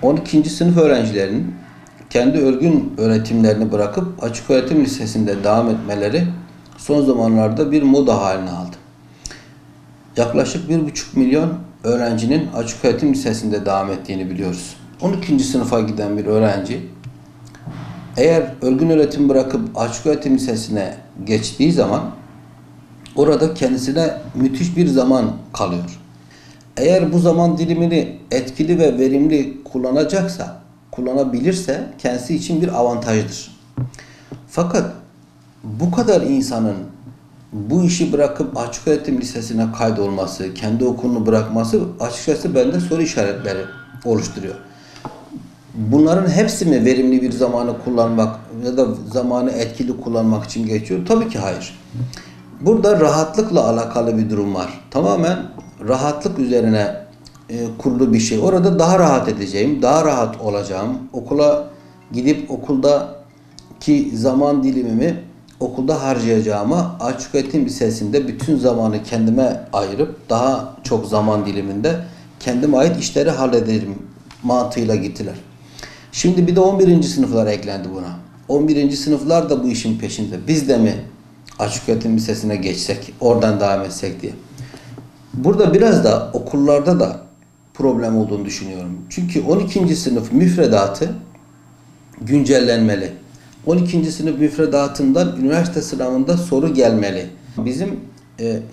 12. sınıf öğrencilerinin kendi örgün öğretimlerini bırakıp açık öğretim lisesinde devam etmeleri son zamanlarda bir moda haline aldı. Yaklaşık 1,5 milyon öğrencinin açık öğretim lisesinde devam ettiğini biliyoruz. 12. sınıfa giden bir öğrenci eğer örgün öğretim bırakıp açık öğretim lisesine geçtiği zaman orada kendisine müthiş bir zaman kalıyor. Eğer bu zaman dilimini etkili ve verimli kullanabilirse kendisi için bir avantajdır. Fakat bu kadar insanın bu işi bırakıp açık öğretim lisesine kaydolması, kendi okulunu bırakması açıkçası bende soru işaretleri oluşturuyor. Bunların hepsi mi verimli bir zamanı kullanmak ya da zamanı etkili kullanmak için geçiyor? Tabii ki hayır. Burada rahatlıkla alakalı bir durum var. Tamamen rahatlık üzerine kurulu bir şey. Orada daha rahat edeceğim, daha rahat olacağım. Okula gidip okuldaki zaman dilimimi okulda harcayacağıma açık öğretim lisesinde bütün zamanı kendime ayırıp daha çok zaman diliminde kendime ait işleri hallederim mantığıyla gittiler. Şimdi bir de 11. sınıflar eklendi buna. 11. sınıflar da bu işin peşinde. Biz de mi açık öğretim lisesine geçsek, oradan devam etsek diye. Burada biraz da okullarda da problem olduğunu düşünüyorum. Çünkü 12. sınıf müfredatı güncellenmeli. 12. sınıf müfredatından üniversite sınavında soru gelmeli. Bizim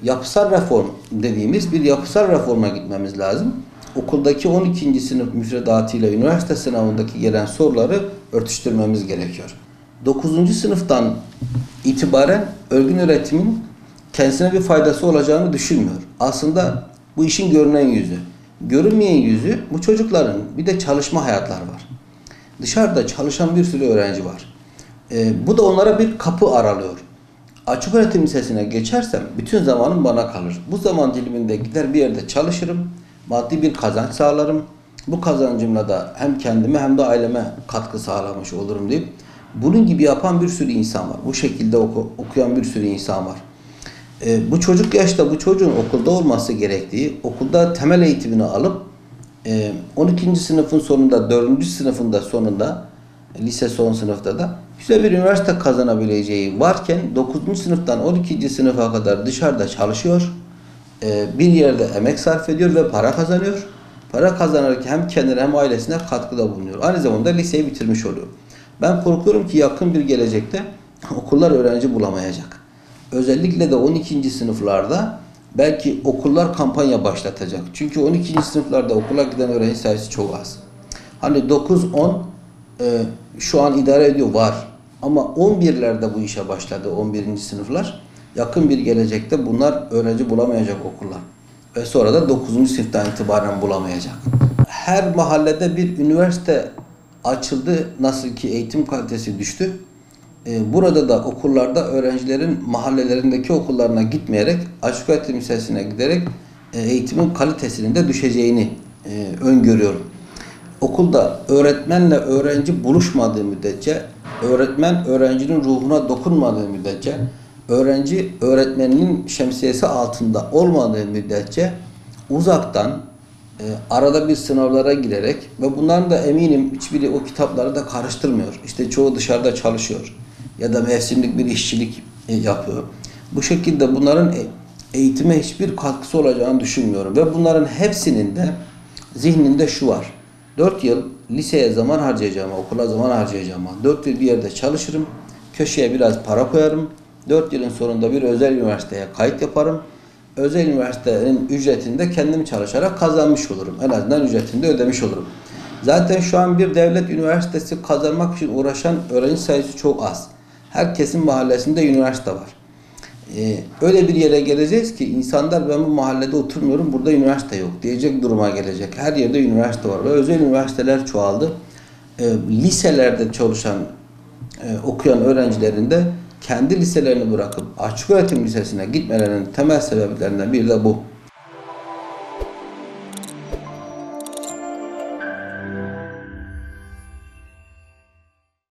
yapısal reform dediğimiz bir yapısal reforma gitmemiz lazım. Okuldaki 12. sınıf müfredatıyla üniversite sınavındaki gelen soruları örtüştürmemiz gerekiyor. 9. sınıftan itibaren örgün öğretimin kendisine bir faydası olacağını düşünmüyor. Aslında bu işin görünen yüzü. Görünmeyen yüzü bu çocukların bir de çalışma hayatları var. Dışarıda çalışan bir sürü öğrenci var. Bu da onlara bir kapı aralıyor. Açık öğretim lisesine geçersem bütün zamanım bana kalır. Bu zaman diliminde gider bir yerde çalışırım. Maddi bir kazanç sağlarım. Bu kazancımla da hem kendime hem de aileme katkı sağlamış olurum deyip bunun gibi yapan bir sürü insan var. Bu şekilde okuyan bir sürü insan var. Bu çocuk yaşta bu çocuğun okulda olması gerektiği, okulda temel eğitimini alıp 12. sınıfın sonunda, 4. sınıfında sonunda, lise son sınıfta da güzel bir üniversite kazanabileceği varken 9. sınıftan 12. sınıfa kadar dışarıda çalışıyor, bir yerde emek sarf ediyor ve para kazanıyor. Para kazanarak hem kendine hem ailesine katkıda bulunuyor. Aynı zamanda liseyi bitirmiş oluyor. Ben korkuyorum ki yakın bir gelecekte okullar öğrenci bulamayacak. Özellikle de 12. sınıflarda belki okullar kampanya başlatacak. Çünkü 12. sınıflarda okula giden öğrenci sayısı çok az. Hani 9-10 şu an idare ediyor var. Ama 11'lerde bu işe başladı 11. sınıflar. Yakın bir gelecekte bunlar öğrenci bulamayacak okullar. Ve sonra da 9. sınıftan itibaren bulamayacak. Her mahallede bir üniversite açıldı. Nasıl ki eğitim kalitesi düştü. Burada da okullarda öğrencilerin mahallelerindeki okullarına gitmeyerek açık öğretim lisesine giderek eğitimin kalitesinin de düşeceğini öngörüyorum. Okulda öğretmenle öğrenci buluşmadığı müddetçe, öğretmen öğrencinin ruhuna dokunmadığı müddetçe, öğrenci öğretmeninin şemsiyesi altında olmadığı müddetçe uzaktan arada bir sınavlara girerek ve bunların da eminim hiçbiri o kitapları da karıştırmıyor. İşte çoğu dışarıda çalışıyor ya da mevsimlik bir işçilik yapıyor. Bu şekilde bunların eğitime hiçbir katkısı olacağını düşünmüyorum. Ve bunların hepsinin de zihninde şu var. 4 yıl liseye zaman harcayacağım, okula zaman harcayacağım. 4 yıl bir yerde çalışırım, köşeye biraz para koyarım. 4 yılın sonunda bir özel üniversiteye kayıt yaparım. Özel üniversitenin ücretini de kendim çalışarak kazanmış olurum. En azından ücretini de ödemiş olurum. Zaten şu an bir devlet üniversitesi kazanmak için uğraşan öğrenci sayısı çok az. Herkesin mahallesinde üniversite var. Öyle bir yere geleceğiz ki insanlar ben bu mahallede oturmuyorum, burada üniversite yok diyecek duruma gelecek. Her yerde üniversite var ve özel üniversiteler çoğaldı. Liselerde çalışan, okuyan öğrencilerin de kendi liselerini bırakıp açık öğretim lisesine gitmelerinin temel sebeplerinden biri de bu.